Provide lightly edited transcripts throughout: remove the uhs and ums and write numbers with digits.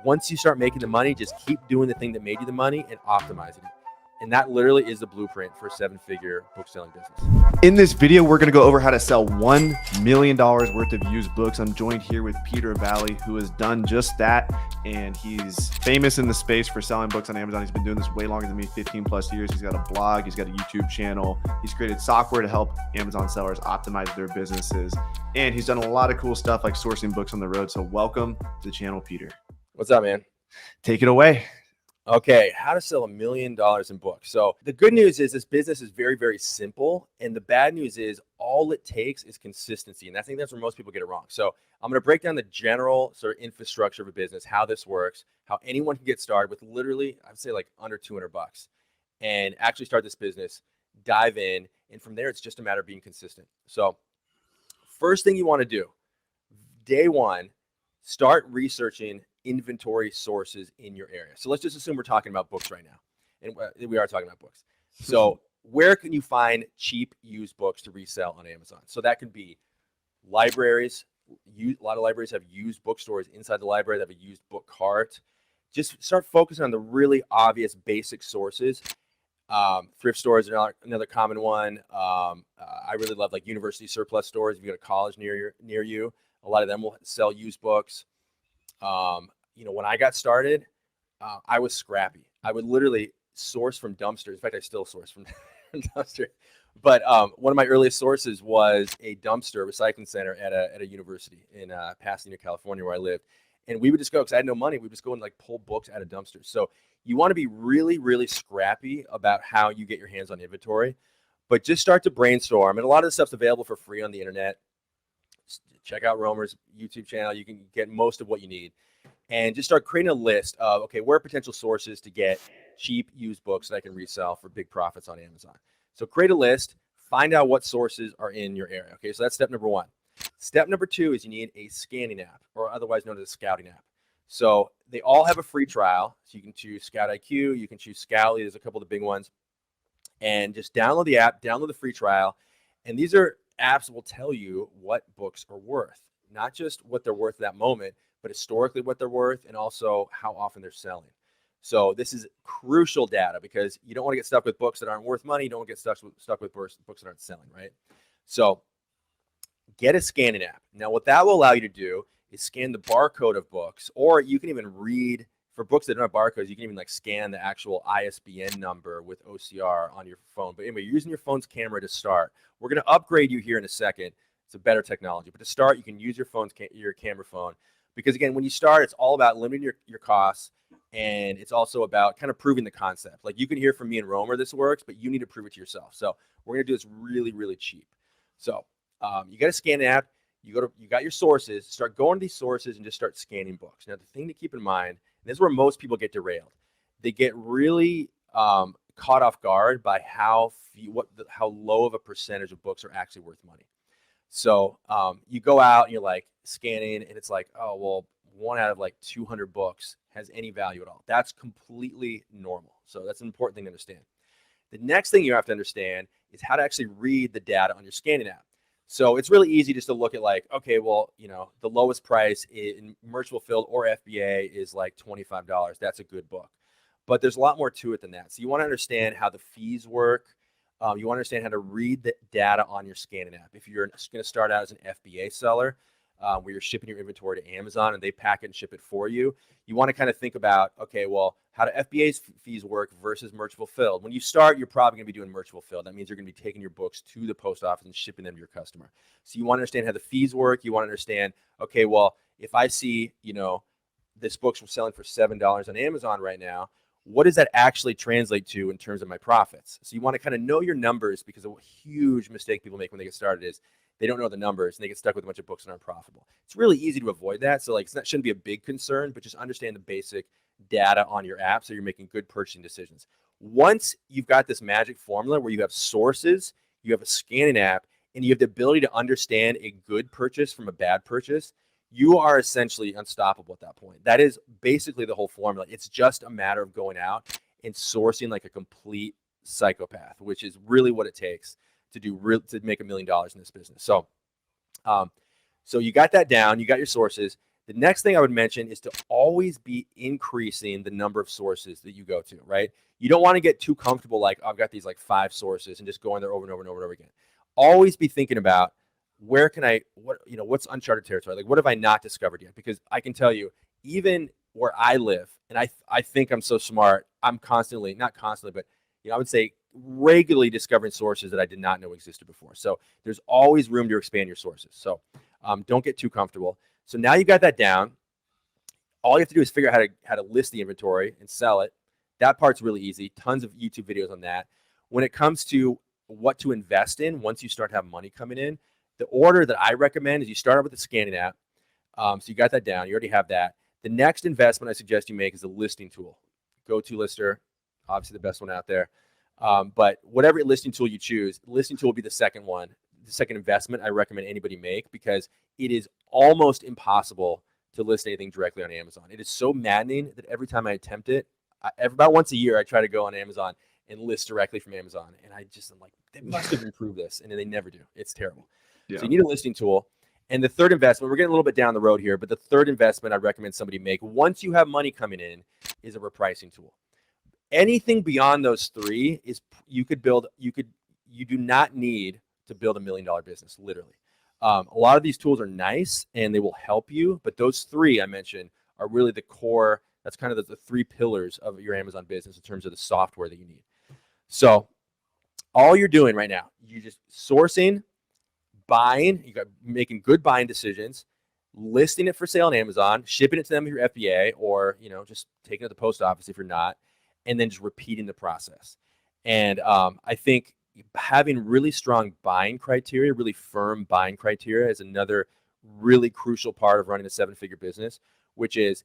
Once you start making the money, just keep doing the thing that made you the money and optimizing it. And that literally is the blueprint for a 7-figure book selling business. In this video, we're going to go over how to sell $1 million worth of used books. I'm joined here with Peter Valley, who has done just that. And he's famous in the space for selling books on Amazon. He's been doing this way longer than me, 15 plus years. He's got a blog. He's got a YouTube channel. He's created software to help Amazon sellers optimize their businesses. And he's done a lot of cool stuff like sourcing books on the road. So welcome to the channel, Peter. What's up, man? Take it away. Okay, how to sell $1 million in books. So the good news is this business is very, very simple. And the bad news is all it takes is consistency. And I think that's where most people get it wrong. So I'm going to break down the general sort of infrastructure of a business, how this works, how anyone can get started with literally, I'd say like under $200 and actually start this business, dive in. And from there, it's just a matter of being consistent. So first thing you want to do, day one, start researching inventory sources in your area. So let's just assume we're talking about books right now. And we are talking about books. So where can you find cheap used books to resell on Amazon? So that could be libraries. A lot of libraries have used bookstores inside the library that have a used book cart. Just start focusing on the really obvious basic sources. Thrift stores are another common one. I really love like university surplus stores. If you go to college near you, a lot of them will sell used books. When I got started, I was scrappy. I would literally source from dumpsters. In fact, I still source from dumpsters. But one of my earliest sources was a dumpster recycling center at a university in Pasadena, California, where I lived. And we would just go, because I had no money, we would just go and like pull books out of dumpsters. So you want to be really, really scrappy about how you get your hands on inventory, but just start to brainstorm. And a lot of this stuff's available for free on the internet. Check out Romer's YouTube channel. You can get most of what you need. And just start creating a list of, okay, where are potential sources to get cheap used books that I can resell for big profits on Amazon. So create a list, find out what sources are in your area. Okay, so that's step number one. Step number two is you need a scanning app, or otherwise known as a scouting app. So they all have a free trial. So you can choose Scout IQ, you can choose Scoutly. There's a couple of the big ones. And just download the app, download the free trial. And these are apps that will tell you what books are worth, not just what they're worth at that moment, but historically what they're worth and also how often they're selling. So this is crucial data because you don't want to get stuck with books that aren't worth money. You don't want to get stuck with books that aren't selling, right? So get a scanning app. Now, what that will allow you to do is scan the barcode of books, or you can even read, for books that don't have barcodes, you can even like scan the actual ISBN number with OCR on your phone. But anyway, you're using your phone's camera to start. We're going to upgrade you here in a second. It's a better technology. But to start, you can use your camera phone. Because again, when you start, it's all about limiting your costs, and it's also about kind of proving the concept. Like you can hear from me and Romer this works, but you need to prove it to yourself. So we're going to do this really, really cheap. So you got to scan an app. You got your sources. Start going to these sources and just start scanning books. Now, the thing to keep in mind, and this is where most people get derailed. They get really caught off guard by how low of a percentage of books are actually worth money. So you go out and you're like scanning, and it's like, oh, well, 1 out of like 200 books has any value at all. That's completely normal. So that's an important thing to understand. The next thing you have to understand is how to actually read the data on your scanning app. So it's really easy just to look at like, okay, well, the lowest price in Merch Fulfilled or FBA is like $25. That's a good book. But there's a lot more to it than that. So you want to understand how the fees work. You want to understand how to read the data on your scanning app. If you're going to start out as an FBA seller, where you're shipping your inventory to Amazon and they pack it and ship it for you, you want to kind of think about, okay, well, how do FBA's fees work versus Merch Fulfilled? When you start, you're probably going to be doing Merch Fulfilled. That means you're going to be taking your books to the post office and shipping them to your customer. So you want to understand how the fees work. You want to understand, okay, well, if I see, this book's selling for $7 on Amazon right now, what does that actually translate to in terms of my profits? So you want to kind of know your numbers, because a huge mistake people make when they get started is they don't know the numbers and they get stuck with a bunch of books that aren't profitable. It's really easy to avoid that. So like that shouldn't be a big concern, but just understand the basic data on your app so you're making good purchasing decisions. Once you've got this magic formula where you have sources, you have a scanning app, and you have the ability to understand a good purchase from a bad purchase, you are essentially unstoppable at that point. That is basically the whole formula. It's just a matter of going out and sourcing like a complete psychopath, which is really what it takes to make $1 million in this business. So you got that down, you got your sources. The next thing I would mention is to always be increasing the number of sources that you go to, right? You don't want to get too comfortable like, oh, I've got these like 5 sources and just going there over and over and over and over again. Always be thinking about what's uncharted territory? Like, what have I not discovered yet? Because I can tell you, even where I live, and I think I'm so smart, I'm constantly, not constantly, but I would say regularly discovering sources that I did not know existed before. So there's always room to expand your sources. So don't get too comfortable. So now you got that down. All you have to do is figure out how to list the inventory and sell it. That part's really easy. Tons of YouTube videos on that. When it comes to what to invest in, once you start to have money coming in, the order that I recommend is you start out with the scanning app. So you got that down. You already have that. The next investment I suggest you make is a listing tool. GoToLister, obviously the best one out there. But whatever listing tool you choose, listing tool will be the second one. The second investment I recommend anybody make, because it is almost impossible to list anything directly on Amazon. It is so maddening that every time I attempt it, about once a year, I try to go on Amazon and list directly from Amazon. And I'm like, they must have improved this. And they never do. It's terrible. Yeah. So you need a listing tool. And the third investment, we're getting a little bit down the road here, but the third investment I'd recommend somebody make once you have money coming in is a repricing tool. Anything beyond those 3 is you do not need to build $1 million business, literally. A lot of these tools are nice and they will help you, but those 3 I mentioned are really the core. That's kind of the 3 pillars of your Amazon business in terms of the software that you need. So all you're doing right now, you're just sourcing, buying, you got making good buying decisions, listing it for sale on Amazon, shipping it to them with your FBA, or just taking it to the post office if you're not, and then just repeating the process. And I think having really strong buying criteria, really firm buying criteria, is another really crucial part of running a 7-figure business, which is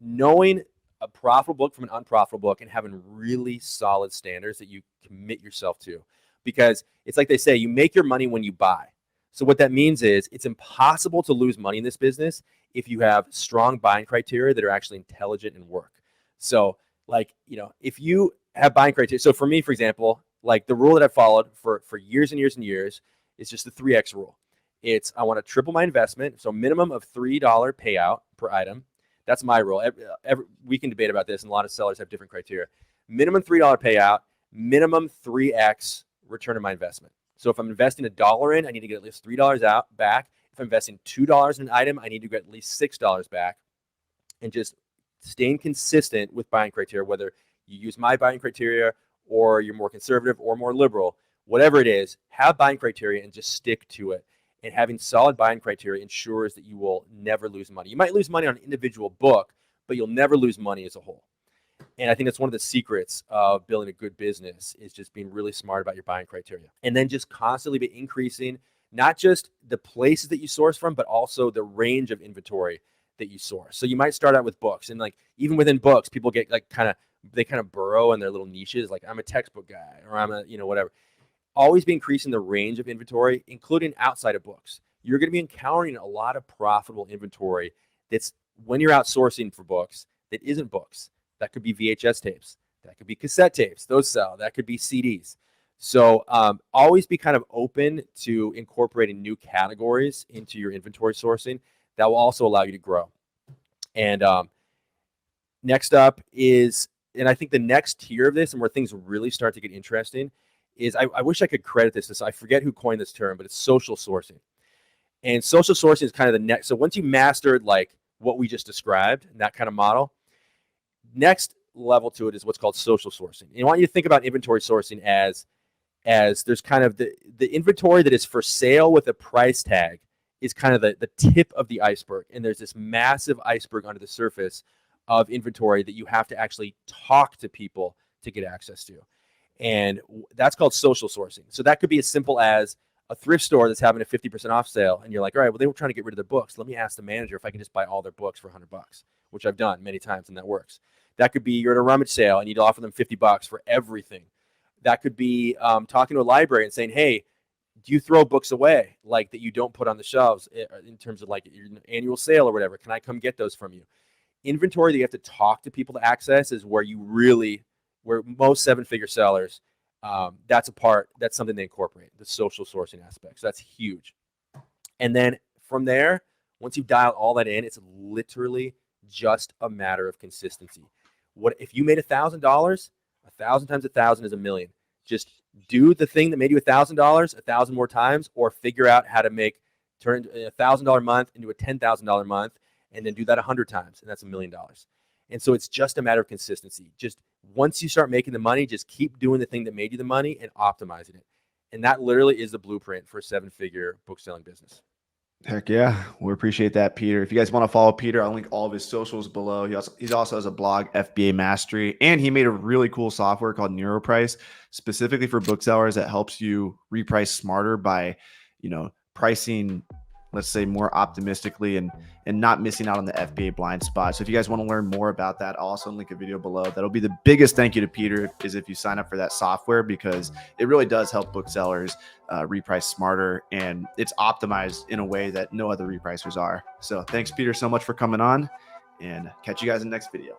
knowing a profitable book from an unprofitable book and having really solid standards that you commit yourself to. Because it's like they say, you make your money when you buy. So what that means is it's impossible to lose money in this business if you have strong buying criteria that are actually intelligent and work. So if you have buying criteria, so for me, for example, like the rule that I've followed for years and years and years is just the 3X rule. It's I want to triple my investment, so minimum of $3 payout per item. That's my rule. We can debate about this, and a lot of sellers have different criteria. Minimum $3 payout, minimum 3X return on my investment. So if I'm investing $1 in, I need to get at least $3 out back. If I'm investing $2 in an item, I need to get at least $6 back. And just staying consistent with buying criteria, whether you use my buying criteria or you're more conservative or more liberal, whatever it is, have buying criteria and just stick to it. And having solid buying criteria ensures that you will never lose money. You might lose money on an individual book, but you'll never lose money as a whole. And I think that's one of the secrets of building a good business, is just being really smart about your buying criteria. And then just constantly be increasing not just the places that you source from, but also the range of inventory that you source. So you might start out with books, and like even within books, people get like kind of burrow in their little niches. Like I'm a textbook guy, or I'm a whatever. Always be increasing the range of inventory, including outside of books. You're going to be encountering a lot of profitable inventory that's, when you're outsourcing for books, that isn't books. That could be VHS tapes. That could be cassette tapes. Those sell. That could be CDs. So always be kind of open to incorporating new categories into your inventory sourcing. That will also allow you to grow. And next up is, and I think the next tier of this, and where things really start to get interesting, is I wish I could credit this. I forget who coined this term, but it's social sourcing. And social sourcing is kind of the next. So once you mastered like what we just described, and that kind of model, next level to it is what's called social sourcing. And I want you to think about inventory sourcing as there's kind of the inventory that is for sale with a price tag is kind of the tip of the iceberg. And there's this massive iceberg under the surface of inventory that you have to actually talk to people to get access to. And that's called social sourcing. So that could be as simple as a thrift store that's having a 50% off sale. And you're like, all right, well, they were trying to get rid of their books. Let me ask the manager if I can just buy all their books for $100, which I've done many times, and that works. That could be you're at a rummage sale and you'd offer them $50 for everything. That could be talking to a library and saying, hey, do you throw books away like that you don't put on the shelves in terms of like your annual sale or whatever? Can I come get those from you? Inventory that you have to talk to people to access is where most 7-figure sellers, that's something they incorporate, the social sourcing aspect. So that's huge. And then from there, Once you dial all that in, it's literally just a matter of consistency. What if you made $1,000? 1,000 times 1,000 is $1 million. Just do the thing that made you $1,000 1,000 more times, or figure out how to turn a $1,000 month into a $10,000 month, and then do that 100 times, and that's $1 million. And so it's just a matter of consistency. Just once you start making the money, just keep doing the thing that made you the money and optimizing it. And that literally is the blueprint for a 7-figure book selling business. Heck yeah. We appreciate that, Peter. If you guys want to follow Peter, I'll link all of his socials below. He also has a blog, FBA Mastery, and he made a really cool software called NeuroPrice specifically for booksellers that helps you reprice smarter by, pricing, let's say, more optimistically and not missing out on the FBA blind spot. So if you guys want to learn more about that, I'll also link a video below. That'll be the biggest thank you to Peter, is if you sign up for that software, because it really does help booksellers reprice smarter, and it's optimized in a way that no other repricers are. So thanks, Peter, so much for coming on, and catch you guys in the next video.